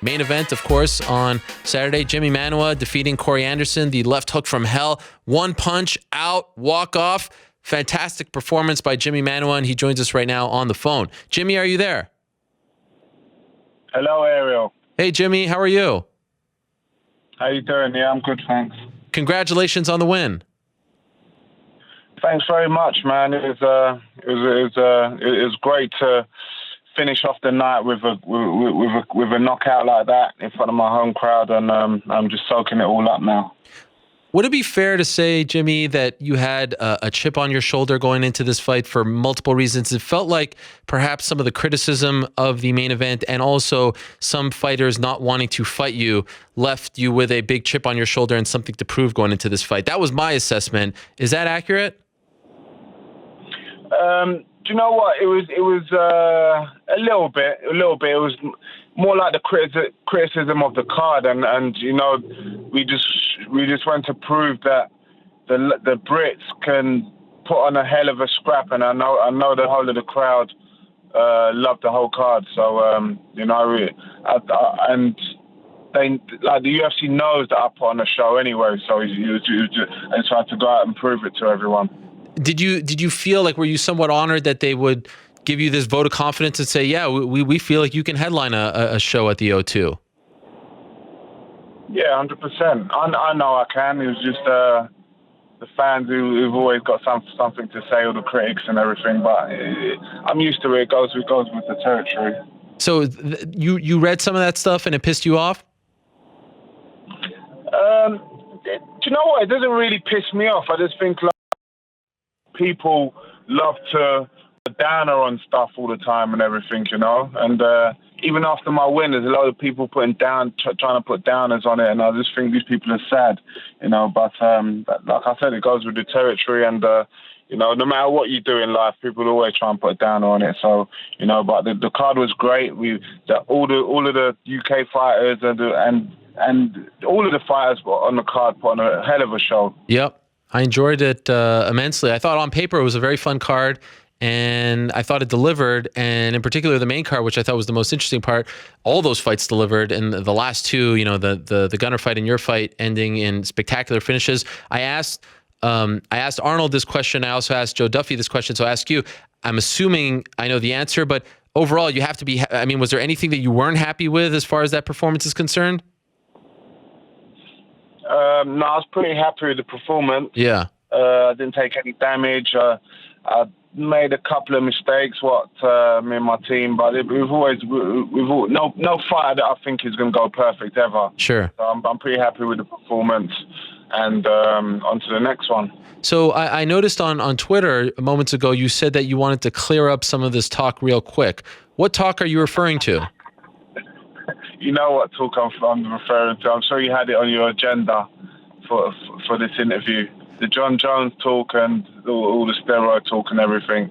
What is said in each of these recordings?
Main event, of course, on Saturday. Jimi Manuwa defeating Cory Anderson, the left hook from hell. One punch, out, walk off. Fantastic performance by Jimi Manuwa, and he joins us right now on the phone. Jimmy, are you there? Hello, Ariel. Hey, Jimmy, how are you? How you doing? Yeah, I'm good, thanks. Congratulations on the win. Thanks very much, man. It was great to finish off the night with a knockout like that in front of my home crowd, and I'm just soaking it all up now. Would it be fair to say, Jimmy, that you had a chip on your shoulder going into this fight for multiple reasons? It felt like perhaps some of the criticism of the main event and also some fighters not wanting to fight you left you with a big chip on your shoulder and something to prove going into this fight. That was my assessment. Is that accurate? Do you know what? It was a little bit. It was more like the criticism of the card, and you know, we just went to prove that the Brits can put on a hell of a scrap, and I know the whole of the crowd loved the whole card. So you know, and they, like, the UFC knows that I put on a show anyway. So I tried to go out and prove it to everyone. Did you feel like, were you somewhat honored that they would give you this vote of confidence and say, yeah, we feel like you can headline a show at the O2? Yeah, 100%. I know I can. It was just the fans who've always got something to say, all the critics and everything. But I'm used to it. It goes with the territory. So you read some of that stuff and it pissed you off? Do you know what? It doesn't really piss me off. I just think, like, people love to downer on stuff all the time and everything, you know. And even after my win, there's a lot of people trying to put downers on it, and I just think these people are sad, you know. But like I said, it goes with the territory, and you know, no matter what you do in life, people always try and put a downer on it. So, you know, but the card was great. All of the UK fighters and all of the fighters on the card put on a hell of a show. Yep. I enjoyed it immensely. I thought on paper it was a very fun card, and I thought it delivered, and in particular the main card, which I thought was the most interesting part. All those fights delivered, and the last two, you know, the Gunnar fight and your fight ending in spectacular finishes. I asked Arnold this question. I also asked Joe Duffy this question, so I ask you. I'm assuming I know the answer, but overall you have to be, I mean, was there anything that you weren't happy with as far as that performance is concerned? No, I was pretty happy with the performance. Yeah. I didn't take any damage. I made a couple of mistakes, me and my team, but no fighter that I think is going to go perfect ever. Sure. So I'm pretty happy with the performance, and on to the next one. So I noticed on Twitter moments ago you said that you wanted to clear up some of this talk real quick. What talk are you referring to? You know what talk I'm referring to. I'm sure you had it on your agenda for this interview. The Jon Jones talk and all the steroid talk and everything,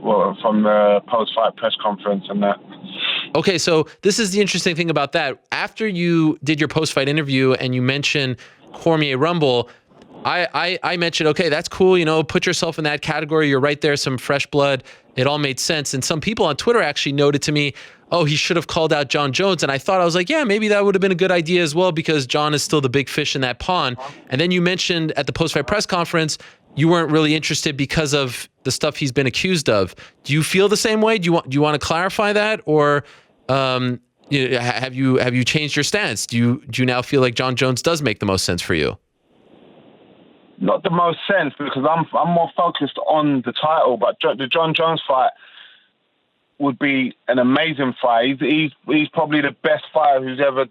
well, from the post-fight press conference and that. Okay, so this is the interesting thing about that. After you did your post-fight interview and you mentioned Cormier Rumble, I mentioned, okay, that's cool, you know, put yourself in that category. You're right there, some fresh blood. It all made sense. And some people on Twitter actually noted to me, oh, he should have called out Jon Jones. And I was like, yeah, maybe that would have been a good idea as well, because Jon is still the big fish in that pond. And then you mentioned at the post-fight press conference, you weren't really interested because of the stuff he's been accused of. Do you feel the same way? Do you want to clarify that? Or have you changed your stance? Do you now feel like Jon Jones does make the most sense for you? Not the most sense, because I'm more focused on the title, but the Jon Jones fight would be an amazing fight. He's probably the best fighter who's ever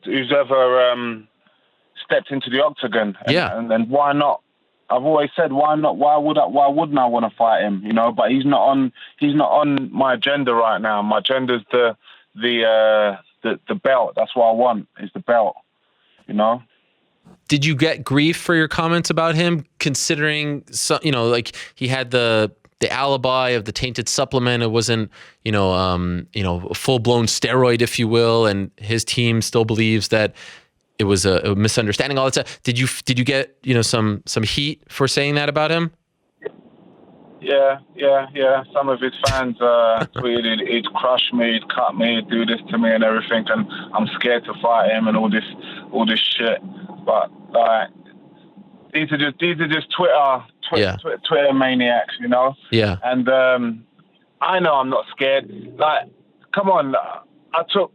stepped into the octagon. And why not? I've always said, why not? Why wouldn't I want to fight him? You know, but he's not on my agenda right now. My agenda's the belt. That's what I want, is the belt. You know. Did you get grief for your comments about him, considering, you know, like he had the alibi of the tainted supplement? It wasn't, you know, a full-blown steroid, if you will, and his team still believes that it was a misunderstanding, all that stuff. Did you get, you know, some heat for saying that about him? Yeah. Some of his fans tweeted he'd crush me, he'd cut me, he'd do this to me and everything, and I'm scared to fight him and all this shit. But these are just Twitter maniacs, you know. Yeah. And I know I'm not scared. Like, come on, I took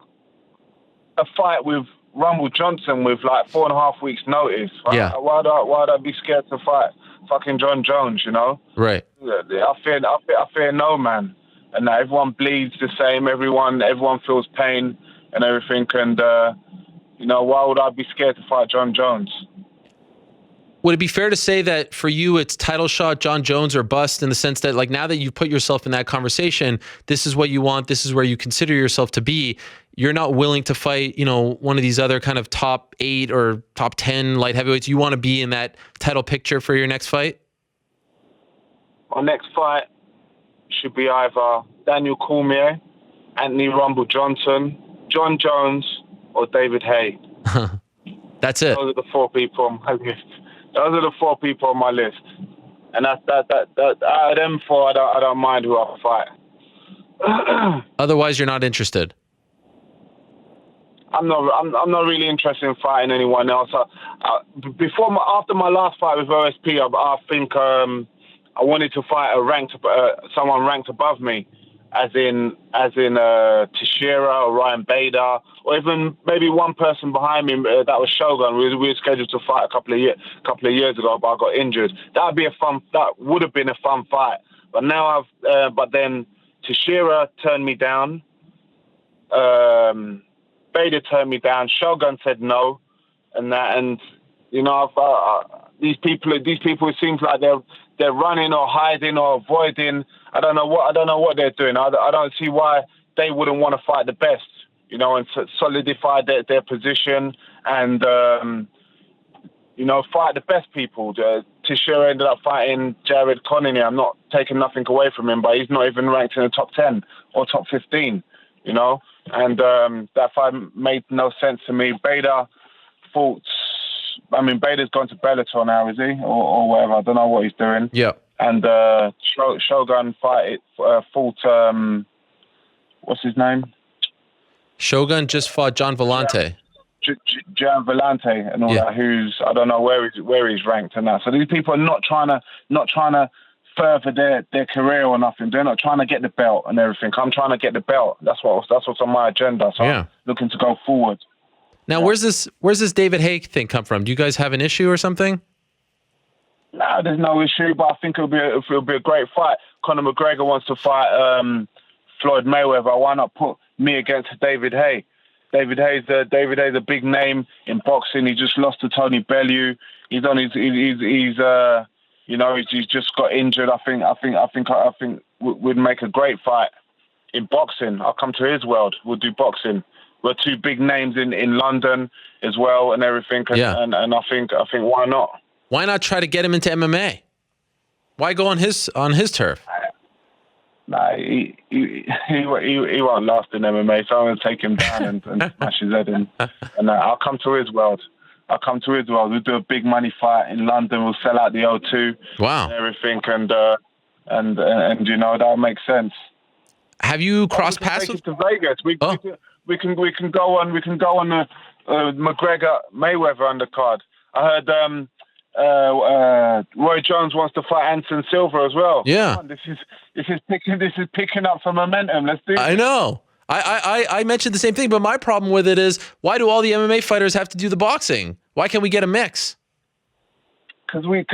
a fight with Rumble Johnson with like 4.5 weeks notice. Right? Yeah. Why'd I be scared to fight fucking Jon Jones, you know? Right. I fear no man. And everyone bleeds the same, everyone feels pain and everything, and you know, why would I be scared to fight Jon Jones? Would it be fair to say that for you, it's title shot, Jon Jones or bust, in the sense that, like, now that you've put yourself in that conversation, this is what you want, this is where you consider yourself to be, you're not willing to fight, you know, one of these other kind of top 8 or top 10 light heavyweights? You want to be in that title picture for your next fight? My next fight should be either Daniel Cormier, Anthony Rumble Johnson, Jon Jones, or David Haye. That's it. Those are the 4 people on my list. Those are the 4 people on my list, and that out of them 4, I don't mind who I fight. Otherwise, you're not interested. I'm not really interested in fighting anyone else. After my last fight with OSP, I think I wanted to fight someone ranked above me, as in Teixeira or Ryan Bader, or even maybe one person behind me that was Shogun. We were scheduled to fight a couple of years ago, but I got injured. That would have been a fun fight. But now but then Teixeira turned me down. Bader turned me down. Shogun said no, and you know, these people. It seems like they're running or hiding or avoiding. I don't know what they're doing. I don't see why they wouldn't want to fight the best, you know, and solidify their position and you know, fight the best people. Teixeira ended up fighting Jared Connolly. I'm not taking nothing away from him, but he's not even ranked in the top 10 or top 15, you know. And that fight made no sense to me. Bader's gone to Bellator now, is he? Or whatever. I don't know what he's doing. Yeah. And Shogun fought, what's his name? Shogun just fought John Vellante. John Vellante and all that, who's, I don't know where he's ranked and that. So these people are not trying to further their career or nothing. They're not trying to get the belt and everything. I'm trying to get the belt. That's what's on my agenda. So I'm looking to go forward. Now, where's this David Haye thing come from? Do you guys have an issue or something? No, there's no issue, but I think it'll be a great fight. Conor McGregor wants to fight Floyd Mayweather. Why not put me against David Haye? David Haye's a big name in boxing. He just lost to Tony Bellew. He's just got injured. I think we'd make a great fight in boxing. I'll come to his world. We'll do boxing. We're 2 big names in London as well and everything. And I think why not? Why not try to get him into MMA? Why go on his turf? Nah, he won't last in MMA, so I'm going to take him down and smash his head in. And I'll come to his world. We'll do a big money fight in London. We'll sell out the O2. Wow. And everything, and you know, that'll make sense. Have you crossed paths with to Vegas? We can go on the McGregor Mayweather undercard. I heard Roy Jones wants to fight Anderson Silva as well. Yeah. This is picking up some momentum. Let's do it. I know. I mentioned the same thing, but my problem with it is, why do all the MMA fighters have to do the boxing? Why can't we get a mix? Because we're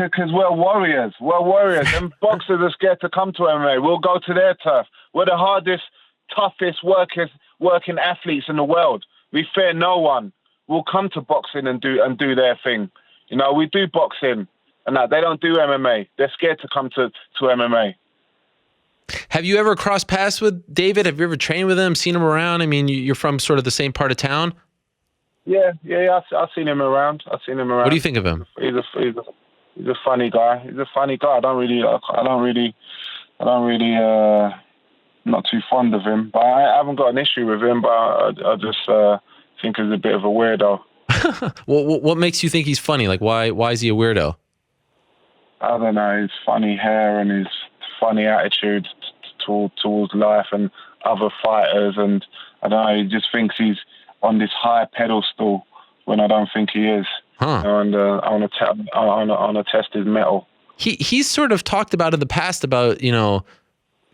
warriors. We're warriors. And boxers are scared to come to MMA. We'll go to their turf. We're the hardest, toughest working athletes in the world. We fear no one. We'll come to boxing and do their thing. You know, we do boxing and that. They don't do MMA. They're scared to come to MMA. Have you ever crossed paths with David? Have you ever trained with him, seen him around? I mean, you're from sort of the same part of town. Yeah. I've seen him around. What do you think of him? He's a funny guy. I don't really, not too fond of him. But I haven't got an issue with him. But I just think he's a bit of a weirdo. Well, what makes you think he's funny? Like, why is he a weirdo? I don't know. His funny hair and his funny attitude towards life and other fighters, and I don't know, he just thinks he's on this high pedestal when I don't think he is. Huh. And I want to test his mettle. He's sort of talked about in the past about,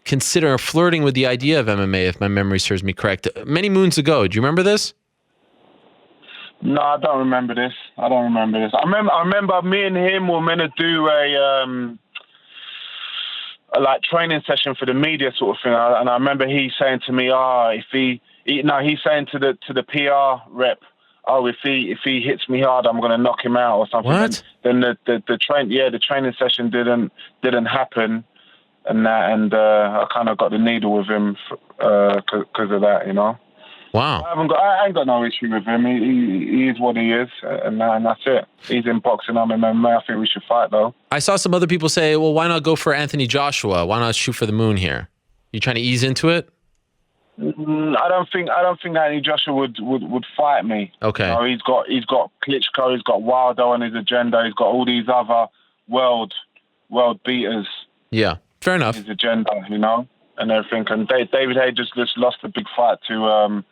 consider flirting with the idea of MMA, if my memory serves me correct, many moons ago. Do you remember this? No, I don't remember this. I remember me and him were meant to do a like training session for the media sort of thing, and I remember he saying to me, he's saying to the PR rep, if he hits me hard, I'm going to knock him out or something. What? And then the training session didn't happen, and I kind of got the needle with him because of that, Wow. I ain't got no issue with him. He is what he is, and that's it. He's in boxing, I'm in MMA. I think we should fight, though. I saw some other people say, well, why not go for Anthony Joshua? Why not shoot for the moon here? You trying to ease into it? I don't think Anthony Joshua would fight me. Okay. He's got Klitschko, he's got Wilder on his agenda, he's got all these other world beaters. Yeah, fair enough. His agenda, and everything. And David Haye just lost a big fight to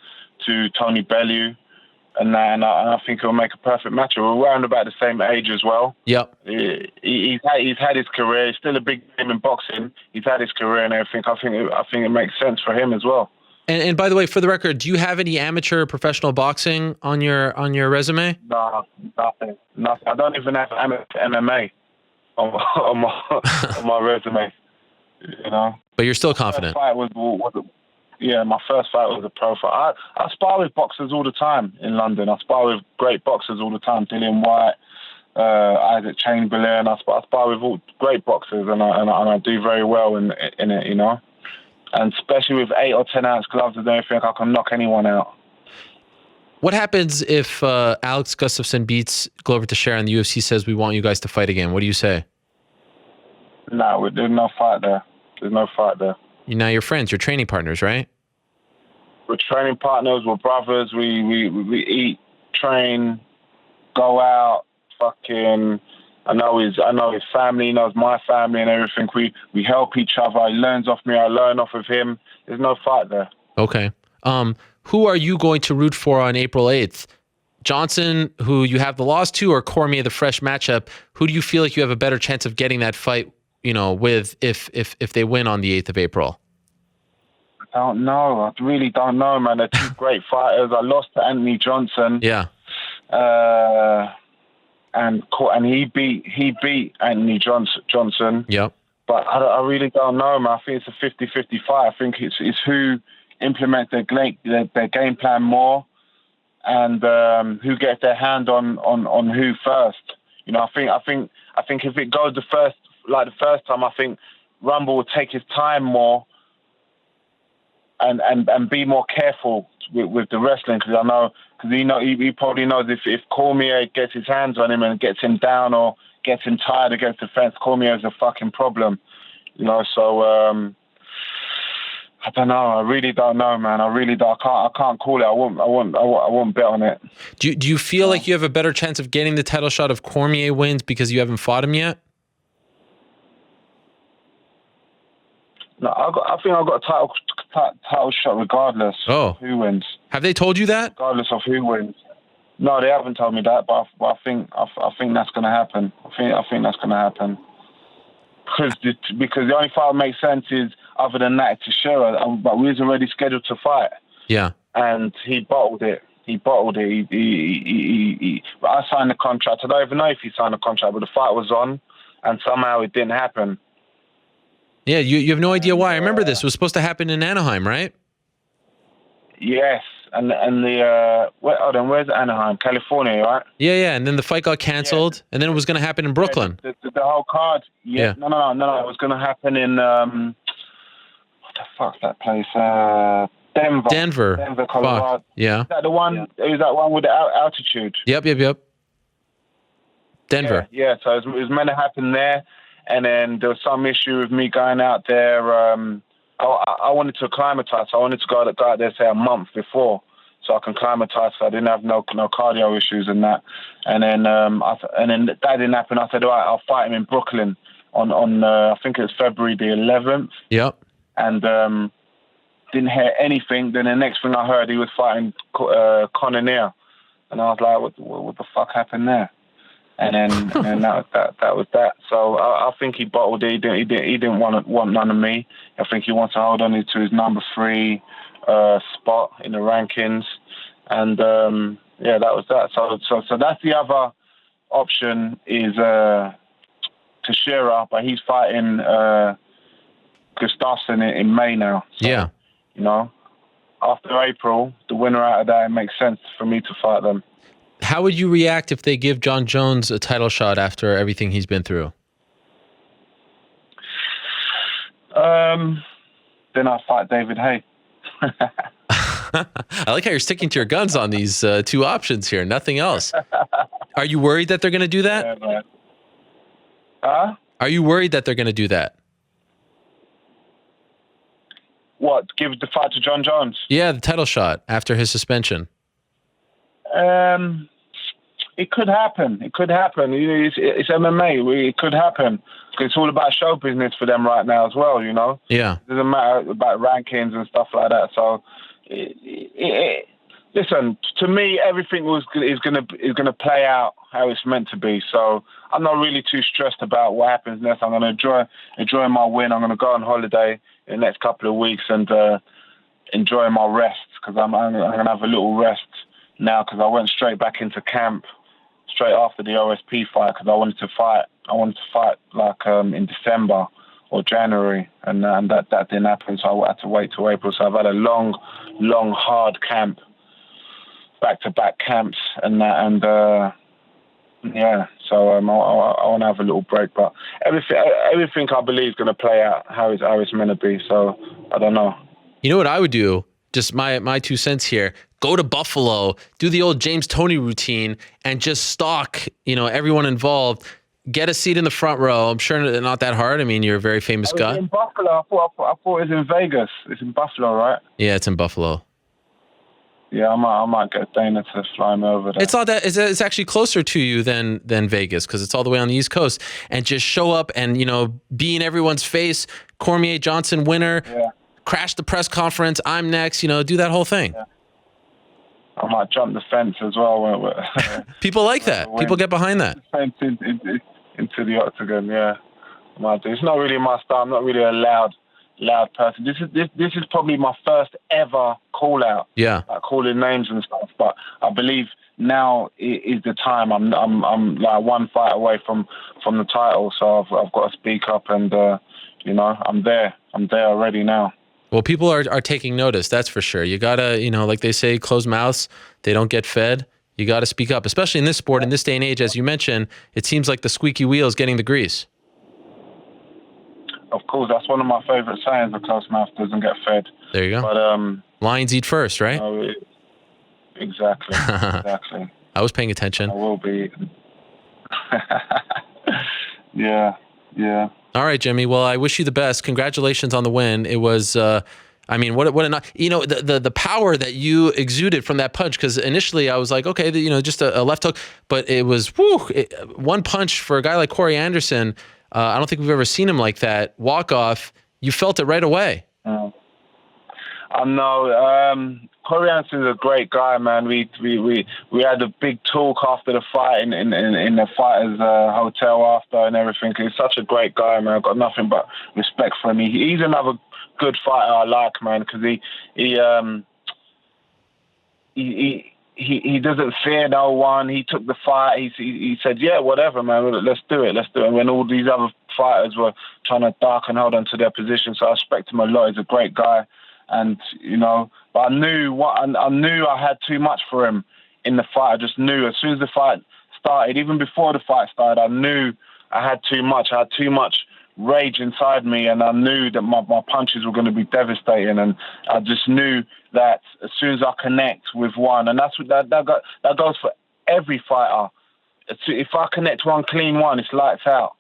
Tony Bellew, and I think it'll make a perfect match. We're around about the same age as well. Yep. He's had his career. He's still a big name in boxing. He's had his career and everything. I think it makes sense for him as well. And by the way, for the record, do you have any amateur professional boxing on your resume? No, nothing. I don't even have MMA on my resume. But you're still confident. My first fight was a pro fight. I spar with boxers all the time in London. I spar with great boxers all the time. Dillian White, Isaac Chamberlain. I spar with all great boxers, and I do very well in it. And especially with 8 or 10 ounce gloves and everything, I can knock anyone out. What happens if Alex Gustafsson beats Glover Teixeira and the UFC says we want you guys to fight again? What do you say? No, there's no fight there. Now you're friends. You're training partners, right? We're training partners. We're brothers. We eat, train, go out. Fucking. I know his family. He knows my family and everything. We help each other. He learns off me. I learn off of him. There's no fight there. Okay. Who are you going to root for on April 8th? Johnson, who you have the loss to, or Cormier, the fresh matchup? Who do you feel like you have a better chance of getting that fight, with if they win on the 8th of April? I don't know. I really don't know, man. They're two great fighters. I lost to Anthony Johnson. Yeah. And he beat Anthony Johnson. Yep. But I really don't know, man. I think it's a 50-50 fight. I think it's who implements their game plan more, and who gets their hand on who first. I think if it goes the first time, I think Rumble will take his time more and be more careful with the wrestling, because he probably knows if Cormier gets his hands on him and gets him down or gets him tired against the fence, Cormier is a fucking problem. So I don't know. I really don't know, man. I really don't. I can't call it. I won't bet on it. Do you feel like you have a better chance of getting the title shot if Cormier wins because you haven't fought him yet? No, I think I've got a title shot regardless of who wins. Have they told you that? Regardless of who wins. No, they haven't told me that, but I think that's going to happen. I think that's going to happen. Because the only fight that makes sense is, other than that, Teixeira, but we was already scheduled to fight. Yeah. And he bottled it. I signed the contract. I don't even know if he signed the contract, but the fight was on, and somehow it didn't happen. Yeah, you have no idea why. I remember this. It was supposed to happen in Anaheim, right? Yes. And where's Anaheim? California, right? Yeah. And then the fight got canceled, and then it was going to happen in Brooklyn. The whole card. Yeah. No. It was going to happen in what the fuck's that place? Denver, Colorado. Fuck. Yeah. Is that the one? Is that one with the altitude? Yep. Denver. Yeah. So it was meant to happen there, and then there was some issue with me going out there. I wanted to acclimatize. I wanted to go out there, say, a month before, so I can acclimatize. So I didn't have no cardio issues and that. And then that didn't happen. I said, all right, I'll fight him in Brooklyn. I think it was February the 11th. Yep. And didn't hear anything. Then the next thing I heard, he was fighting Conor Neal, and I was like, what the fuck happened there? And then that was that. So I think he bottled it. He didn't want none of me. I think he wants to hold on to his number 3 spot in the rankings. And that was that. So that's the other option is Teixeira, but he's fighting Gustafsson in May now. So, yeah. You know, after April, the winner out of that, it makes sense for me to fight them. How would you react if they give Jon Jones a title shot after everything he's been through? Then I'll fight David Haye. I like how you're sticking to your guns on these 2 options here. Nothing else. Are you worried that they're going to do that? Yeah, huh? Are you worried that they're going to do that? What? Give the fight to Jon Jones? Yeah, the title shot after his suspension. It could happen. It could happen. It's MMA. It could happen. It's all about show business for them right now as well, you know? Yeah. It doesn't matter about rankings and stuff like that. So, listen, to me, everything is gonna play out how it's meant to be. So I'm not really too stressed about what happens next. I'm gonna enjoy my win. I'm gonna go on holiday in the next couple of weeks and enjoy my rest, because I'm gonna have a little rest now, because I went straight back into camp straight after the OSP fight, because I wanted to fight like in December or January, and that didn't happen, so I had to wait till April. So I've had a long hard camp, back-to-back camps, and yeah. So I want to have a little break, but everything I believe is going to play out how it's meant to be. So I don't know. You know what I would do? Just my 2 cents here. Go to Buffalo, do the old James Toney routine, and just stalk, everyone involved. Get a seat in the front row. I'm sure not that hard. I mean, you're a very famous guy. In Buffalo. I thought it was in Vegas. It's in Buffalo, right? Yeah, it's in Buffalo. Yeah, I might get Dana to fly me over there. It's not that. It's actually closer to you than Vegas, because it's all the way on the East Coast. And just show up and be in everyone's face. Cormier Johnson winner. Yeah. Crash the press conference. I'm next. Do that whole thing. Yeah. I might jump the fence as well. People like that. People get behind that. Fence into the octagon. Yeah, I might do. It's not really my style. I'm not really a loud person. This is probably my first ever call out. Yeah, like calling names and stuff. But I believe now is the time. I'm like 1 fight away from the title, so I've got to speak up, and I'm there already now. Well, people are taking notice, that's for sure. You gotta, like they say, closed mouths, they don't get fed. You gotta speak up, especially in this sport, in this day and age. As you mentioned, it seems like the squeaky wheel is getting the grease. Of course, that's one of my favorite sayings: "A closed mouth doesn't get fed." There you go. But lions eat first, right? Exactly. I was paying attention. I will be. Yeah. All right, Jimmy. Well, I wish you the best. Congratulations on the win. It was, what the power that you exuded from that punch. Because initially I was like, okay, just a left hook, but it was one punch for a guy like Cory Anderson. I don't think we've ever seen him like that. Walk off. You felt it right away. I know. Cory Anderson's a great guy, man. We had a big talk after the fight in the fighters' hotel after and everything. He's such a great guy, man. I've got nothing but respect for him. He's another good fighter I like, man, because he doesn't fear no one. He took the fight. He said, yeah, whatever, man. Let's do it. And when all these other fighters were trying to duck and hold on to their position, so I respect him a lot. He's a great guy. And, but I knew I had too much for him in the fight. I just knew as soon as the fight started, even before the fight started, I knew I had too much. I had too much rage inside me, and I knew that my punches were going to be devastating. And I just knew that as soon as I connect with one, and that's what that goes for every fighter. If I connect one clean one, it's lights out.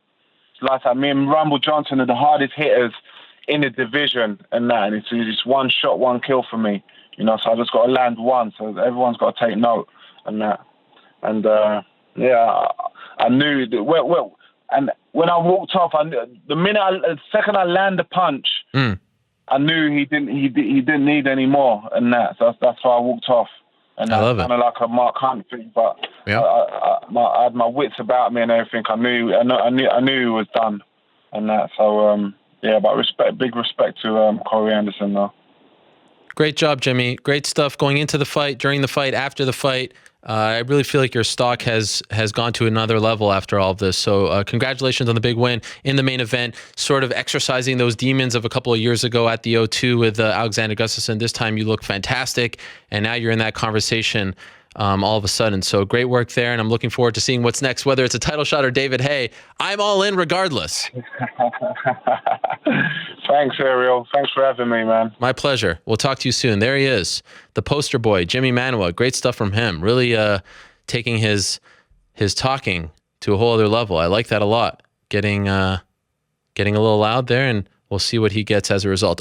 It's lights out. Me and Rumble Johnson are the hardest hitters in the division, and it's just one shot, one kill for me, so I just got to land one, so everyone's got to take note, and I knew that, when I walked off, the second I land the punch, I knew he didn't need any more, and so that's why I walked off. And I love kind of like a Mark Hunt thing, but I had my wits about me and everything. I knew it was done, and that. So but big respect to Cory Anderson, though. Great job, Jimmy. Great stuff going into the fight, during the fight, after the fight. I really feel like your stock has gone to another level after all of this. So congratulations on the big win in the main event, sort of exercising those demons of a couple of years ago at the O2 with Alexander Gustafsson. This time you look fantastic, and now you're in that conversation all of a sudden. So great work there, and I'm looking forward to seeing what's next, whether it's a title shot or David Haye. I'm all in regardless. Thanks, Ariel. Thanks for having me, man. My pleasure. We'll talk to you soon. There he is, the poster boy, Jimi Manuwa. Great stuff from him. Really taking his talking to a whole other level. I like that a lot. Getting a little loud there, and we'll see what he gets as a result.